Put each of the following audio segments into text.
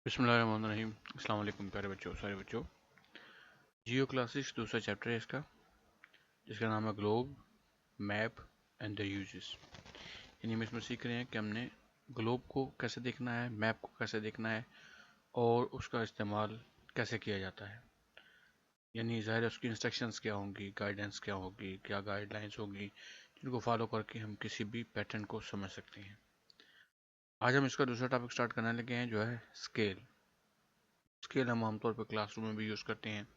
बिस्मिल्लाहिर्रहमानिर्रहीम। अस्सलाम वालेकुम प्यारे बच्चों, सारे बच्चों। जियो क्लासेस दूसरा चैप्टर है इसका, जिसका नाम है globe, map and the uses. यानी हम इसमें सीख रहे हैं कि हमने ग्लोब को कैसे देखना है, मैप को कैसे देखना है और उसका इस्तेमाल कैसे किया जाता है। यानी ज़ाहिर है उसकी इंस्ट्रक्शंस क्या होंगी, गाइडेंस क्या होगी, क्या गाइडलाइंस होगी, जिनको फॉलो करके हम किसी भी पैटर्न को समझ सकते हैं। आज हम इसका दूसरा टॉपिक स्टार्ट करने लगे हैं, जो है स्केल। स्केल हम आमतौर पर क्लासरूम में भी यूज़ करते हैं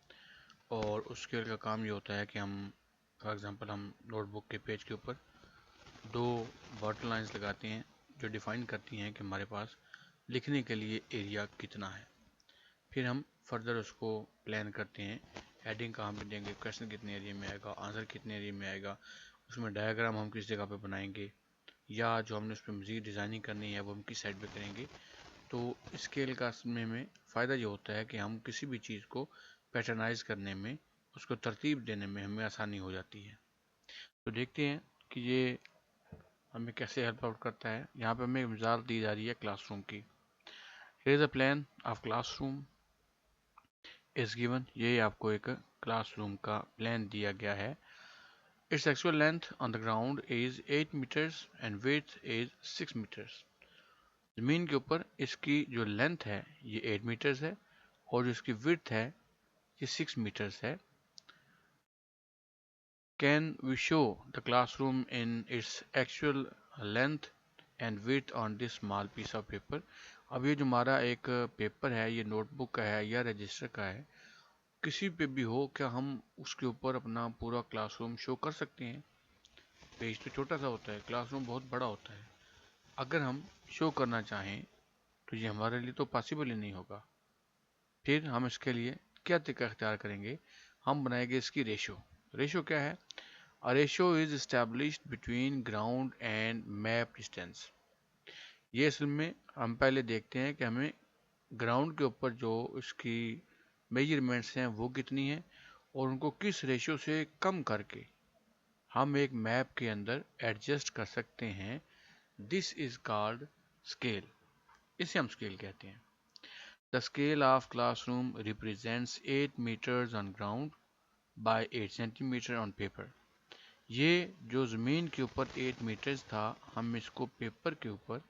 और उस स्केल का काम ये होता है कि हम फॉर एग्ज़ाम्पल हम नोटबुक के पेज के ऊपर दो वाटर लाइंस लगाते हैं जो डिफाइन करती हैं कि हमारे पास लिखने के लिए एरिया कितना है। फिर हम फर्दर उसको प्लान करते हैं, हेडिंग कहाँ पे देंगे, क्वेश्चन कितने एरिया में आएगा, आंसर कितने एरिया में आएगा, उसमें डायग्राम हम किस जगह पे बनाएंगे, या जो हमने उस पर मज़ीद डिज़ाइनिंग करनी है वो हम किस साइड पे करेंगे। तो स्केल का में फ़ायदा ये होता है कि हम किसी भी चीज़ को पैटर्नाइज करने में, उसको तरतीब देने में हमें आसानी हो जाती है। तो देखते हैं कि ये हमें कैसे हेल्प आउट करता है। यहाँ पे हमें एक मिसाल दी जा रही है क्लासरूम की। Here is a plan of classroom is given. ये आपको एक क्लासरूम का प्लान दिया गया है। Its actual length on the ground is 8 meters and width is 6 meters. ज़मीन के ऊपर इसकी जो लेंथ है ये 8 मीटर्स है और जो इसकी विड्थ है ये 6 मीटर्स है। Can we show the classroom in its actual length and width on this small piece of paper? अब ये जो हमारा एक पेपर है, ये नोटबुक का है या रजिस्टर का है, किसी पे भी हो, क्या हम उसके ऊपर अपना पूरा क्लासरूम शो कर सकते हैं? पेज तो छोटा सा होता है, क्लासरूम बहुत बड़ा होता है। अगर हम शो करना चाहें तो ये हमारे लिए तो पॉसिबल ही नहीं होगा। फिर हम इसके लिए क्या तरीका अख्तियार करेंगे? हम बनाएंगे इसकी रेशो। रेशो क्या है? A ratio is established between ground and map distance. ये असल में हम पहले देखते हैं कि हमें ग्राउंड के ऊपर जो इसकी मेजरमेंट्स हैं वो कितनी हैं और उनको किस रेशियो से कम करके हम एक मैप के अंदर एडजस्ट कर सकते हैं। This is called scale. इसे हम स्केल कहते हैं। The scale of classroom represents 8 meters on ground by 8 centimeter on paper. ये जो ज़मीन के ऊपर 8 मीटर्स था, हम इसको पेपर के ऊपर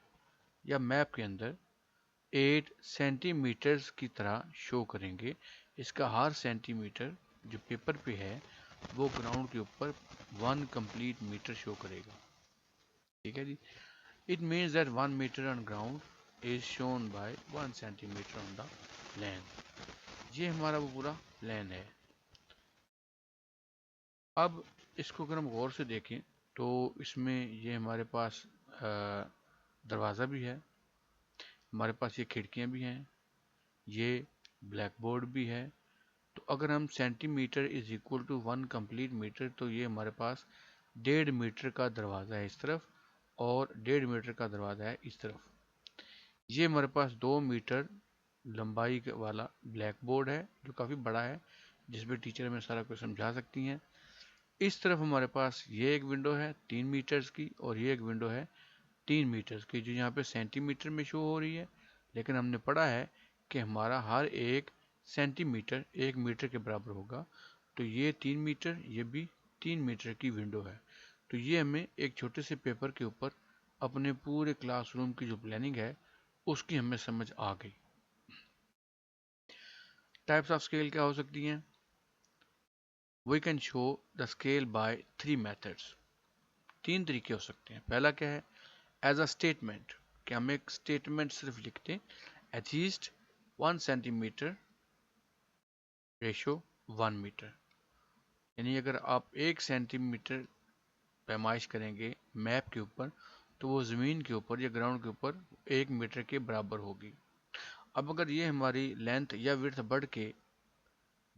या मैप के अंदर 8 सेंटीमीटर्स की तरह शो करेंगे। इसका हर सेंटीमीटर जो पेपर पे है वो ग्राउंड के ऊपर 1 कंप्लीट मीटर शो करेगा। ठीक है जी। It means that 1 metre on ground is shown by 1 centimetre on the plane. ये हमारा वो पूरा प्लेन है। अब इसको अगर हम गौर से देखें तो इसमें ये हमारे पास दरवाज़ा भी है, हमारे पास ये खिड़कियाँ भी हैं, ये ब्लैक बोर्ड भी है। तो अगर हम centimeter is equal to 1 complete meter, तो ये हमारे पास 1.5 मीटर का दरवाज़ा है इस तरफ और 1.5 मीटर का दरवाज़ा है इस तरफ। ये हमारे पास 2 मीटर लंबाई वाला ब्लैक बोर्ड है जो काफ़ी बड़ा है, जिसमें टीचर हमें सारा कुछ समझा सकती हैं। इस तरफ हमारे पास ये एक विंडो है 3 मीटर्स की और ये एक विंडो है 3 मीटर्स की, जो यहाँ पे सेंटीमीटर में शो हो रही है। लेकिन हमने पढ़ा है कि हमारा हर एक सेंटीमीटर 1 मीटर के बराबर होगा। तो ये 3 मीटर, ये भी 3 मीटर की विंडो है। तो ये हमें एक छोटे से पेपर के ऊपर अपने पूरे क्लासरूम की जो प्लानिंग है उसकी हमें समझ आ गई। टाइप्स ऑफ स्केल क्या हो सकती हैं? We can show the scale by 3 methods. 3 तरीके हो सकते हैं। पहला क्या है? एज अ स्टेटमेंट, कि हम एक स्टेटमेंट सिर्फ लिखते हैं, एटलीस्ट 1 सेंटीमीटर रेशो 1 मीटर। यानी अगर आप 1 सेंटीमीटर पैमाइश करेंगे मैप के ऊपर तो वो ज़मीन के ऊपर या ग्राउंड के ऊपर 1 मीटर के बराबर होगी। अब अगर ये हमारी लेंथ या विड्थ बढ़ के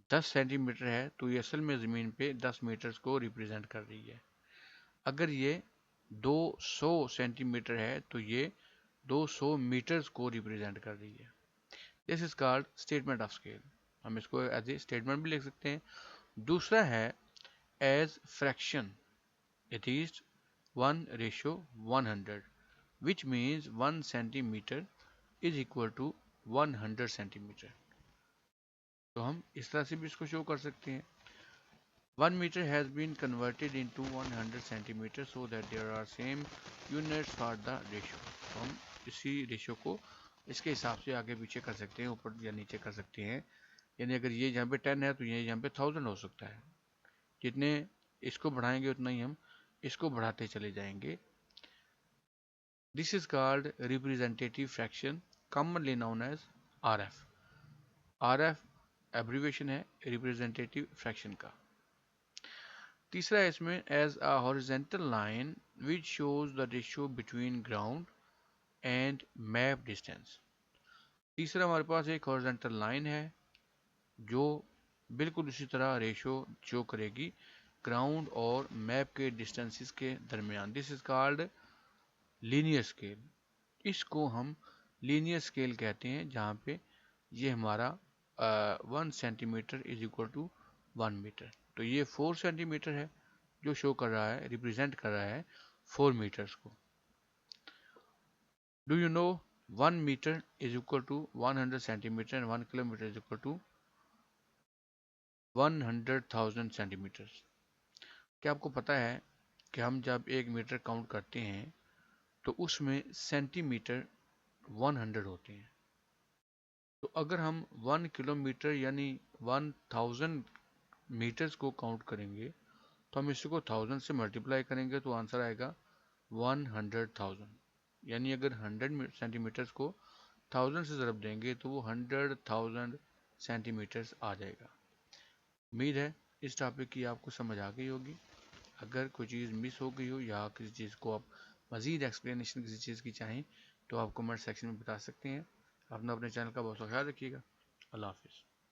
10 सेंटीमीटर है तो ये असल में ज़मीन पे 10 मीटर्स को रिप्रेजेंट कर रही है। अगर ये 200 सेंटीमीटर है तो ये 200 मीटर्स को रिप्रेजेंट कर रही है। This is called statement of scale. हम इसको एज ए स्टेटमेंट भी लिख सकते हैं। दूसरा है as fraction. It is 1:100, which means 1 centimeter is equal to 100 centimeter. तो हम इस तरह से भी इसको शो कर सकते हैं। 1 meter has been converted into 100 centimeters so that there are same units for the ratio। तो हम इसी रेशियो को इसके हिसाब से आगे पीछे कर सकते हैं, ऊपर या नीचे कर सकते हैं। यानी अगर ये यहाँ पे 10 है तो ये यहाँ पे 1000 हो सकता है। जितने इसको बढ़ाएंगे उतना ही हम इसको बढ़ाते चले जाएंगे। This is called representative fraction, commonly known as RF। RF abbreviation है रिप्रेजेंटेटिव फ्रैक्शन का। तीसरा है इसमें as a horizontal line which shows the ratio between ground and map distance. तीसरा हमारे पास एक हॉरिजेंटल लाइन है जो बिल्कुल उसी तरह रेशियो शो करेगी ग्राउंड और मैप के डिस्टेंसेस के दरमियान। This is called linear scale. इसको हम लीनियर स्केल कहते हैं, जहाँ पे ये हमारा 1 centimeter is equal to 1 meter. तो ये 4 सेंटीमीटर है जो शो कर रहा है, रिप्रेजेंट कर रहा है 4 मीटर्स को। Do you know 1 meter is equal to 100 centimeter and 1 kilometer is equal to 100,000 centimeter. क्या आपको पता है कि हम जब 1 मीटर काउंट करते हैं तो उसमें सेंटीमीटर 100 होते हैं। तो अगर हम 1 किलोमीटर यानी 1000 मीटर्स को काउंट करेंगे तो हम इसको 1000 से मल्टीप्लाई करेंगे तो आंसर आएगा 100,000। यानी अगर 100 सेंटीमीटर्स को 1000 से ज़रब देंगे तो वो 100,000 सेंटीमीटर्स आ जाएगा। उम्मीद है इस टॉपिक की आपको समझ आ गई होगी। अगर कोई चीज़ मिस हो गई हो या किसी चीज़ को आप मज़ीद एक्सप्लेनेशन किसी चीज़ की चाहें तो आप कमेंट सेक्शन में बता सकते हैं। अपना अपने चैनल का बहुत ख्याल रखिएगा। अल्लाह हाफिज़।